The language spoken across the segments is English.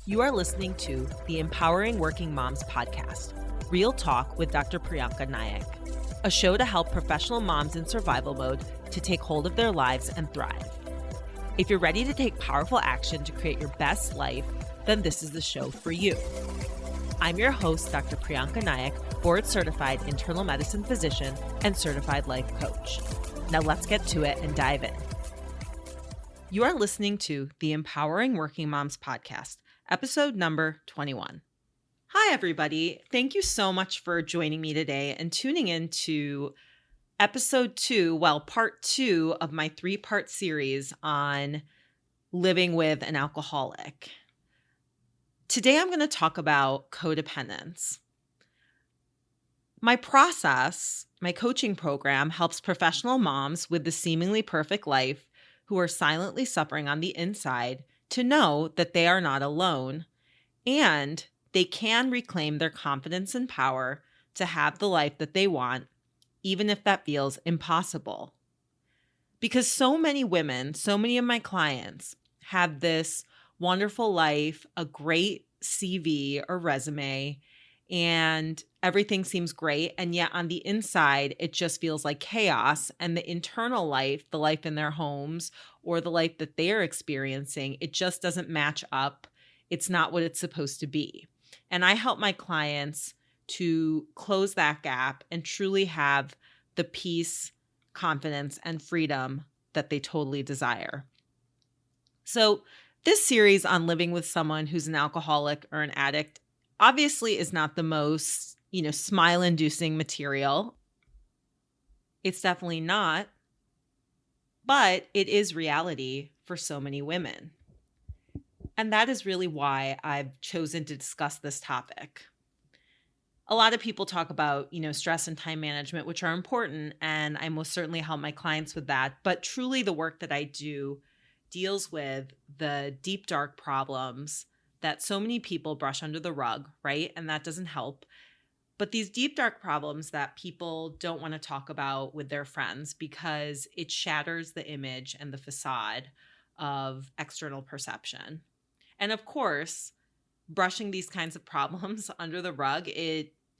You are listening to the Empowering Working Moms podcast, Real Talk with Dr. Prianca Nayak, a show to help professional moms in survival mode to take hold of their lives and thrive. If you're ready to take powerful action to create your best life, then this is the show for you. I'm your host, Dr. Prianca Nayak, board-certified internal medicine physician and certified life coach. Now let's get to it and dive in. You are listening to the Empowering Working Moms podcast, episode number 21. Hi, everybody. Thank you so much for joining me today and tuning in to episode 2, part 2 of my 3-part series on living with an alcoholic. Today, I'm going to talk about codependence. My process, my coaching program, helps professional moms with the seemingly perfect life who are silently suffering on the inside to know that they are not alone and they can reclaim their confidence and power to have the life that they want, even if that feels impossible. Because so many women, so many of my clients have this wonderful life, a great CV or resume, and everything seems great. And yet on the inside, it just feels like chaos. And the internal life, the life in their homes or the life that they're experiencing, it just doesn't match up. It's not what it's supposed to be. And I help my clients to close that gap and truly have the peace, confidence, and freedom that they totally desire. So this series on living with someone who's an alcoholic or an addict obviously is not the most, smile-inducing material. It's definitely not, but it is reality for so many women. And that is really why I've chosen to discuss this topic. A lot of people talk about, stress and time management, which are important, and I most certainly help my clients with that. But truly the work that I do deals with the deep, dark problems that so many people brush under the rug, right? And that doesn't help. But these deep, dark problems that people don't want to talk about with their friends because it shatters the image and the facade of external perception. And of course, brushing these kinds of problems under the rug,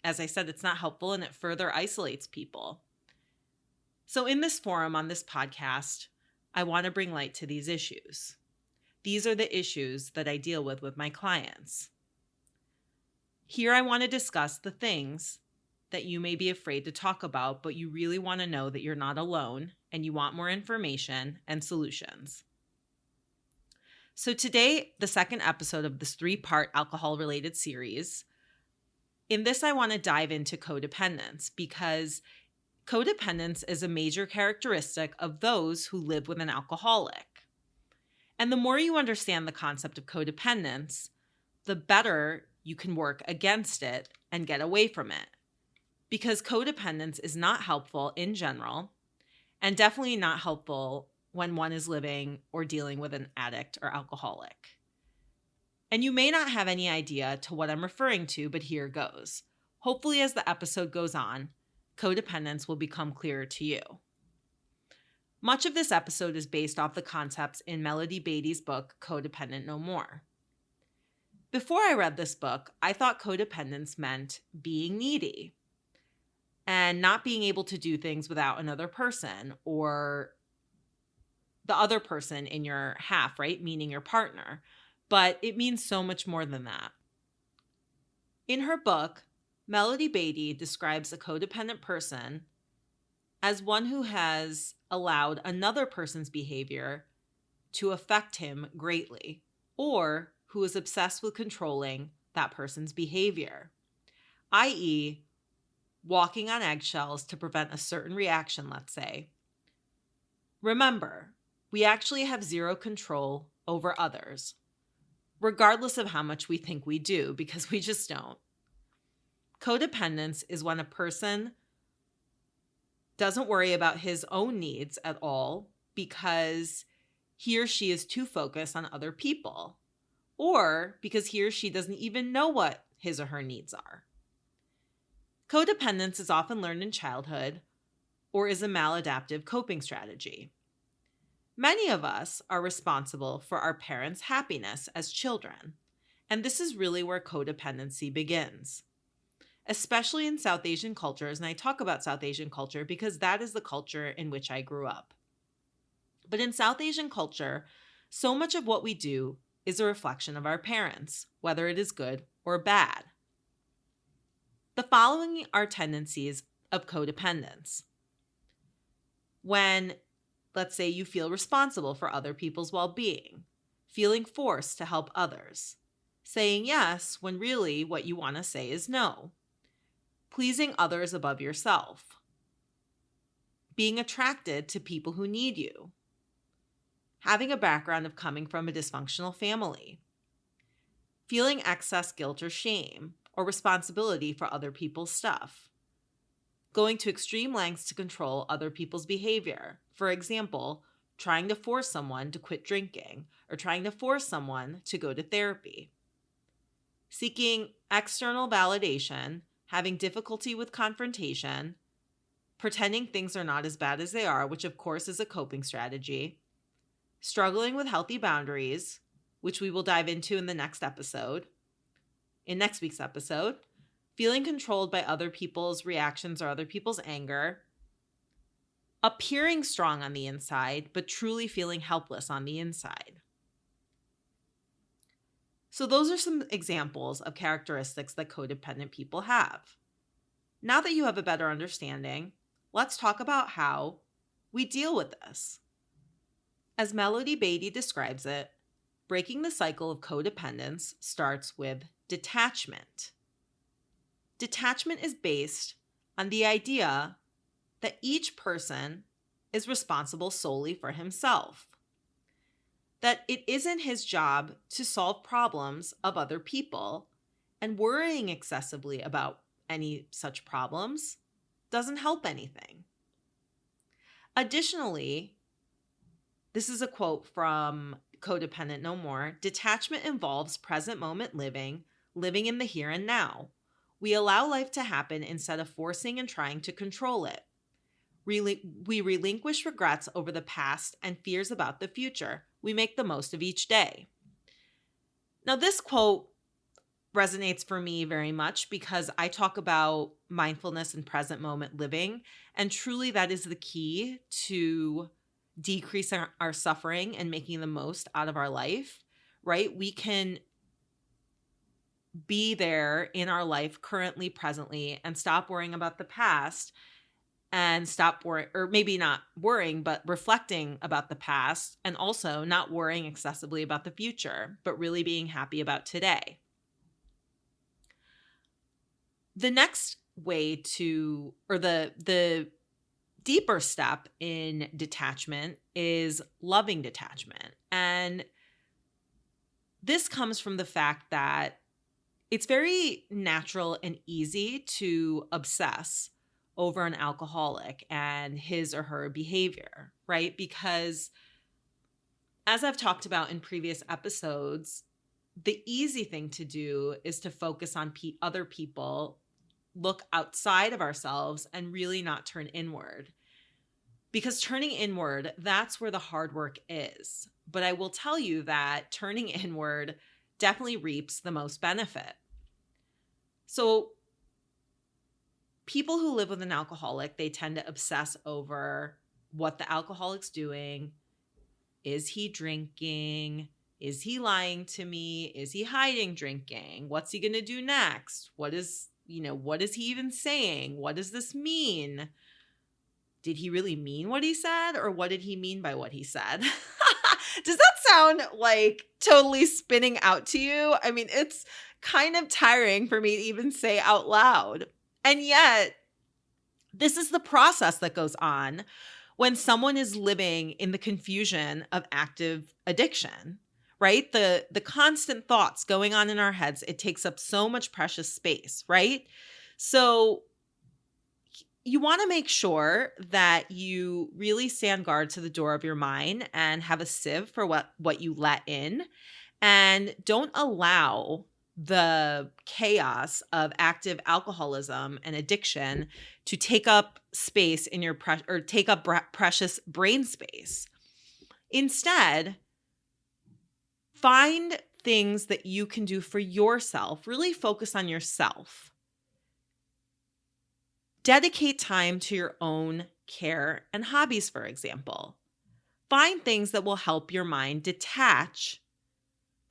as I said, it's not helpful and it further isolates people. So in this forum, on this podcast, I want to bring light to these issues. These are the issues that I deal with my clients. Here I want to discuss the things that you may be afraid to talk about, but you really want to know that you're not alone and you want more information and solutions. So today, the second episode of this 3-part alcohol-related series. In this, I want to dive into codependence because codependence is a major characteristic of those who live with an alcoholic. And the more you understand the concept of codependence, the better you can work against it and get away from it. Because codependence is not helpful in general, and definitely not helpful when one is living or dealing with an addict or alcoholic. And you may not have any idea to what I'm referring to, but here goes. Hopefully, as the episode goes on, codependence will become clearer to you. Much of this episode is based off the concepts in Melody Beattie's book, Codependent No More. Before I read this book, I thought codependence meant being needy and not being able to do things without another person or the other person in your half, right? Meaning your partner. But it means so much more than that. In her book, Melody Beattie describes a codependent person as one who has allowed another person's behavior to affect him greatly, or who is obsessed with controlling that person's behavior, i.e., walking on eggshells to prevent a certain reaction, let's say. Remember, we actually have zero control over others, regardless of how much we think we do, because we just don't. Codependence is when a person doesn't worry about his own needs at all because he or she is too focused on other people, or because he or she doesn't even know what his or her needs are. Codependence is often learned in childhood or is a maladaptive coping strategy. Many of us are responsible for our parents' happiness as children, And this is really where codependency begins, especially in South Asian cultures. And I talk about South Asian culture because that is the culture in which I grew up. But in South Asian culture, so much of what we do is a reflection of our parents, whether it is good or bad. The following are tendencies of codependence. When, let's say, you feel responsible for other people's well-being, feeling forced to help others, saying yes when really what you want to say is no, pleasing others above yourself, being attracted to people who need you, having a background of coming from a dysfunctional family, feeling excess guilt or shame or responsibility for other people's stuff, going to extreme lengths to control other people's behavior. For example, trying to force someone to quit drinking or trying to force someone to go to therapy. Seeking external validation, having difficulty with confrontation, pretending things are not as bad as they are, which of course is a coping strategy, struggling with healthy boundaries, which we will dive into in next week's episode, feeling controlled by other people's reactions or other people's anger, appearing strong on the inside, but truly feeling helpless on the inside. So those are some examples of characteristics that codependent people have. Now that you have a better understanding, let's talk about how we deal with this. As Melody Beatty describes it, breaking the cycle of codependence starts with detachment. Detachment is based on the idea that each person is responsible solely for himself, that it isn't his job to solve problems of other people, and worrying excessively about any such problems doesn't help anything. Additionally, this is a quote from Codependent No More, detachment involves present moment living in the here and now. We allow life to happen instead of forcing and trying to control it. We relinquish regrets over the past and fears about the future. We make the most of each day. Now, this quote resonates for me very much because I talk about mindfulness and present moment living, and truly that is the key to decreasing our suffering and making the most out of our life, right? We can be there in our life currently, presently, and stop worrying about the past and stop worrying, or maybe not worrying, but reflecting about the past, and also not worrying excessively about the future, but really being happy about today. The next way to, or the deeper step in detachment is loving detachment. And this comes from the fact that it's very natural and easy to obsess over an alcoholic and his or her behavior, right? Because as I've talked about in previous episodes, the easy thing to do is to focus on other people, look outside of ourselves, and really not turn inward. Because turning inward, that's where the hard work is. But I will tell you that turning inward definitely reaps the most benefit. So people who live with an alcoholic, they tend to obsess over what the alcoholic's doing. Is he drinking? Is he lying to me? Is he hiding drinking? What's he going to do next? What is he even saying? What does this mean? Did he really mean what he said, or what did he mean by what he said? Does that sound like totally spinning out to you? I mean, it's kind of tiring for me to even say out loud. And yet, this is the process that goes on when someone is living in the confusion of active addiction, right? The constant thoughts going on in our heads, it takes up so much precious space, right? So you want to make sure that you really stand guard to the door of your mind and have a sieve for what you let in, and don't allow the chaos of active alcoholism and addiction to take up space in your precious brain space. Instead, find things that you can do for yourself. Really focus on yourself. Dedicate time to your own care and hobbies, for example. Find things that will help your mind detach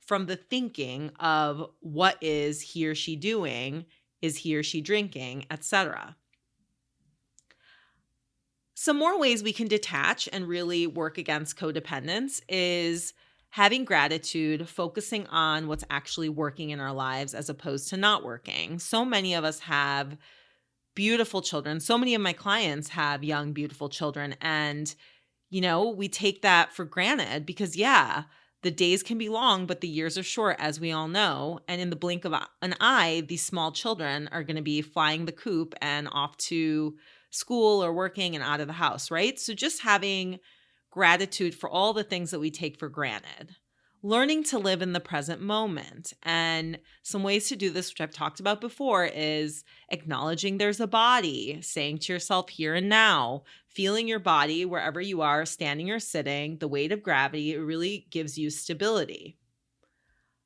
from the thinking of what is he or she doing, is he or she drinking, etc. Some more ways we can detach and really work against codependence is having gratitude, focusing on what's actually working in our lives as opposed to not working. So many of us have beautiful children. So many of my clients have young, beautiful children. And, we take that for granted because, the days can be long, but the years are short, as we all know. And in the blink of an eye, these small children are going to be flying the coop and off to school or working and out of the house, right? So just having gratitude for all the things that we take for granted. Learning to live in the present moment. And some ways to do this, which I've talked about before, is acknowledging there's a body, saying to yourself here and now, feeling your body wherever you are, standing or sitting, the weight of gravity, it really gives you stability.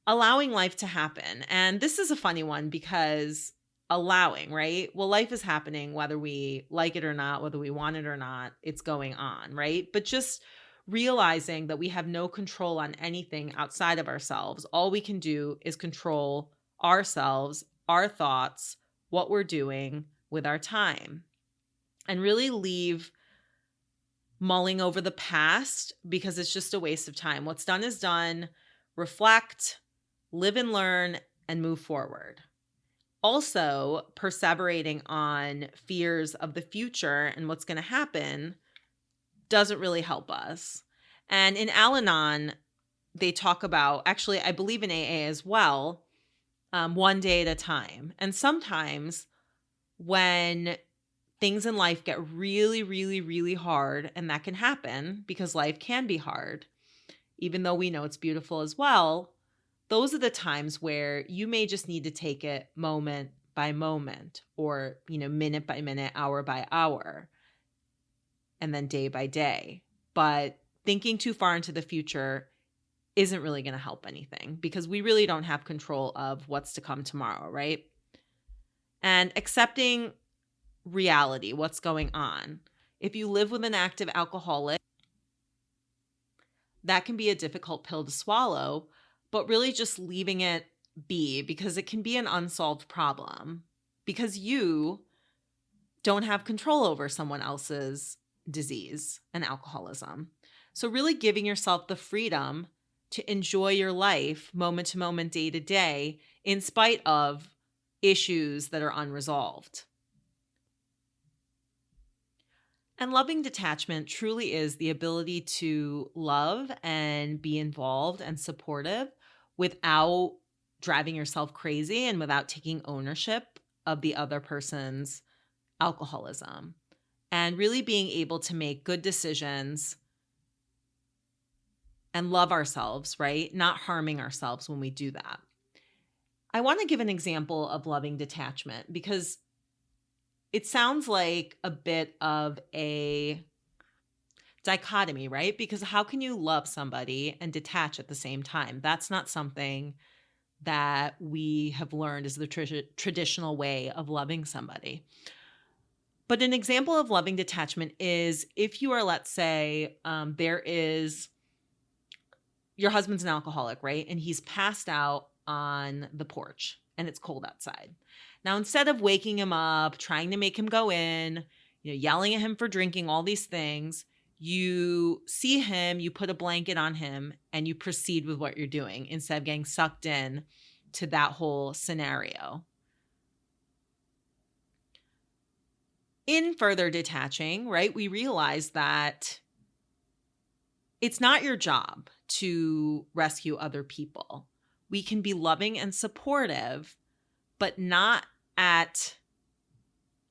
Allowing life to happen. And this is a funny one because allowing, right? Well, life is happening whether we like it or not, whether we want it or not, it's going on, right? But just realizing that we have no control on anything outside of ourselves. All we can do is control ourselves, our thoughts, what we're doing with our time, and really leave mulling over the past because it's just a waste of time. What's done is done. Reflect, live and learn, and move forward. Also, perseverating on fears of the future and what's going to happen doesn't really help us. And in Al-Anon, they talk about, actually, I believe in AA as well, one day at a time. And sometimes when things in life get really, really, really hard, and that can happen because life can be hard, even though we know it's beautiful as well, those are the times where you may just need to take it moment by moment or, minute by minute, hour by hour, and then day by day. But thinking too far into the future isn't really going to help anything because we really don't have control of what's to come tomorrow, right? And accepting reality, what's going on. If you live with an active alcoholic, that can be a difficult pill to swallow, but really just leaving it be because it can be an unsolved problem because you don't have control over someone else's disease and alcoholism. So really giving yourself the freedom to enjoy your life moment to moment, day to day, in spite of issues that are unresolved. And loving detachment truly is the ability to love and be involved and supportive without driving yourself crazy and without taking ownership of the other person's alcoholism. And really being able to make good decisions and love ourselves, right? Not harming ourselves when we do that. I want to give an example of loving detachment because it sounds like a bit of a dichotomy, right? Because how can you love somebody and detach at the same time? That's not something that we have learned is the traditional way of loving somebody. But an example of loving detachment is if you are, let's say, your husband's an alcoholic, right? And he's passed out on the porch and it's cold outside. Now, instead of waking him up, trying to make him go in, yelling at him for drinking, all these things, you see him, you put a blanket on him, and you proceed with what you're doing instead of getting sucked in to that whole scenario. In further detaching, right, we realize that it's not your job to rescue other people. We can be loving and supportive, but not at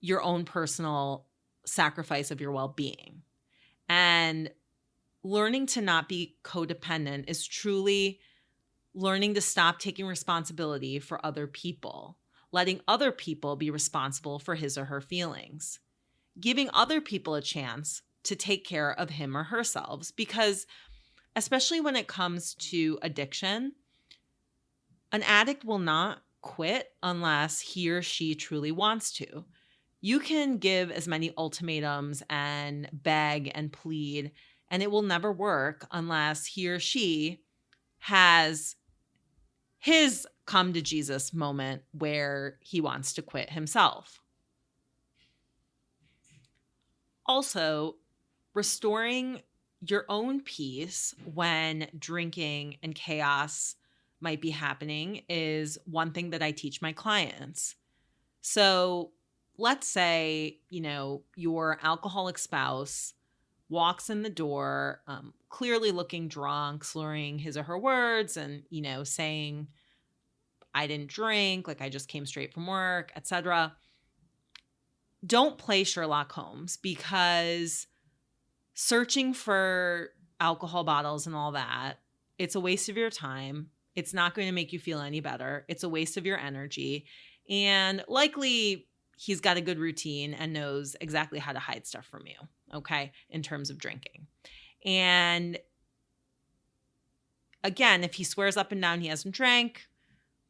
your own personal sacrifice of your well-being. And learning to not be codependent is truly learning to stop taking responsibility for other people, letting other people be responsible for his or her feelings, giving other people a chance to take care of him or herself. Because especially when it comes to addiction, An addict will not quit unless he or she truly wants to. You can give as many ultimatums and beg and plead, and it will never work unless he or she has his come to Jesus moment where he wants to quit himself. Also, restoring your own peace when drinking and chaos might be happening is one thing that I teach my clients. So let's say, your alcoholic spouse walks in the door, clearly looking drunk, slurring his or her words and, saying, I didn't drink, like I just came straight from work, etc. Don't play Sherlock Holmes, because searching for alcohol bottles and all that, it's a waste of your time. It's not going to make you feel any better. It's a waste of your energy. And likely he's got a good routine and knows exactly how to hide stuff from you, okay, in terms of drinking. And again, if he swears up and down he hasn't drank,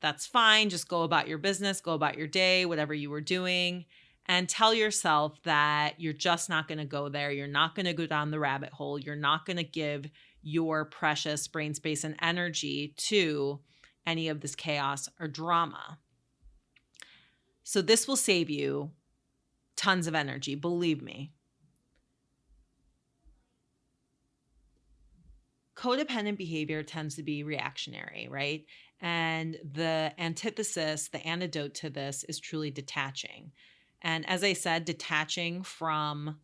that's fine. Just go about your business, go about your day, whatever you were doing. And tell yourself that you're just not going to go there. You're not going to go down the rabbit hole. You're not going to give your precious brain space and energy to any of this chaos or drama. So this will save you tons of energy, believe me. Codependent behavior tends to be reactionary, right? And the antithesis, the antidote to this is truly detaching. And as I said, detaching from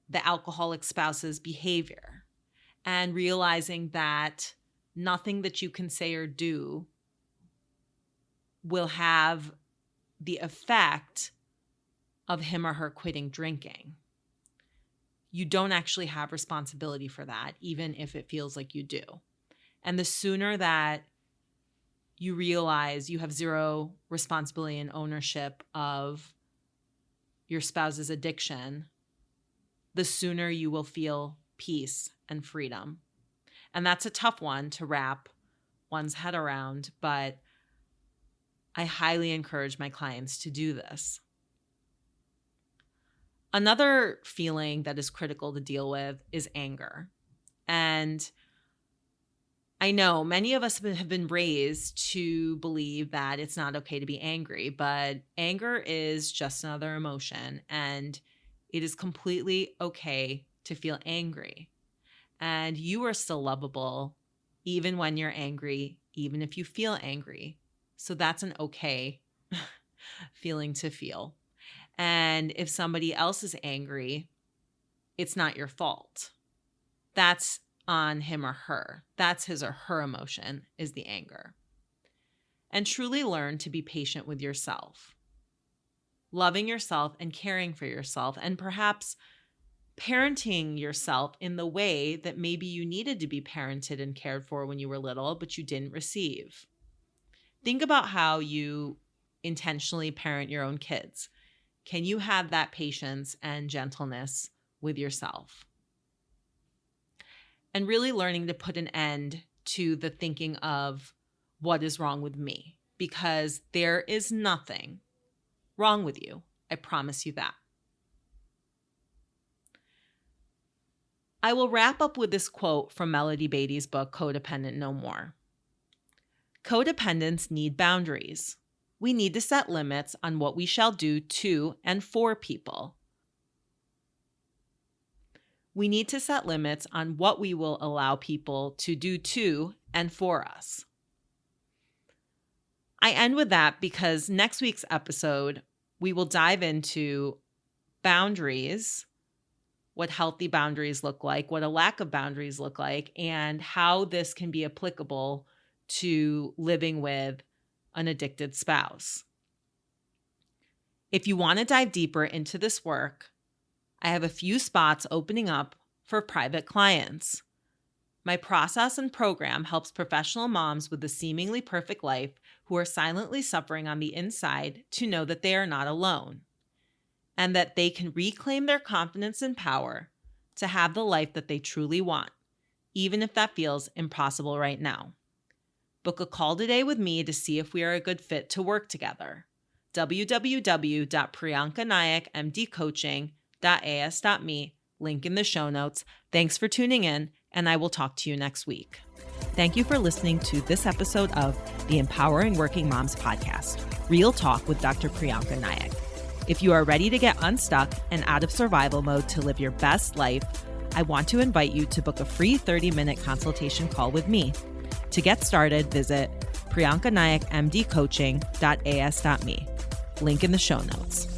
the alcoholic spouse's behavior and realizing that nothing that you can say or do will have the effect of him or her quitting drinking. You don't actually have responsibility for that, even if it feels like you do. And the sooner that you realize you have zero responsibility and ownership of your spouse's addiction, the sooner you will feel peace and freedom. And that's a tough one to wrap one's head around, but I highly encourage my clients to do this. Another feeling that is critical to deal with is anger. And I know many of us have been raised to believe that it's not okay to be angry, but anger is just another emotion, and it is completely okay to feel angry. And you are still lovable even when you're angry, even if you feel angry. So that's an okay feeling to feel. And if somebody else is angry, it's not your fault. That's on him or her. That's his or her emotion, is the anger. And truly learn to be patient with yourself, loving yourself and caring for yourself, and perhaps parenting yourself in the way that maybe you needed to be parented and cared for when you were little, but you didn't receive. Think about how you intentionally parent your own kids. Can you have that patience and gentleness with yourself? And really learning to put an end to the thinking of what is wrong with me, because there is nothing wrong with you. I promise you that. I will wrap up with this quote from Melody Beattie's book, Codependent No More. Codependents need boundaries. We need to set limits on what we shall do to and for people. We need to set limits on what we will allow people to do to and for us. I end with that because next week's episode, we will dive into boundaries, what healthy boundaries look like, what a lack of boundaries look like, and how this can be applicable to living with an addicted spouse. If you want to dive deeper into this work, I have a few spots opening up for private clients. My process and program helps professional moms with a seemingly perfect life who are silently suffering on the inside to know that they are not alone and that they can reclaim their confidence and power to have the life that they truly want, even if that feels impossible right now. Book a call today with me to see if we are a good fit to work together. www.priancanayakmdcoaching.as.me, link in the show notes. Thanks for tuning in, and I will talk to you next week. Thank you for listening to this episode of the Empowering Working Moms podcast, Real Talk with Dr. Prianca Nayak. If you are ready to get unstuck and out of survival mode to live your best life, I want to invite you to book a free 30-minute consultation call with me. To get started, visit priancanayakmdcoaching.as.me. Link in the show notes.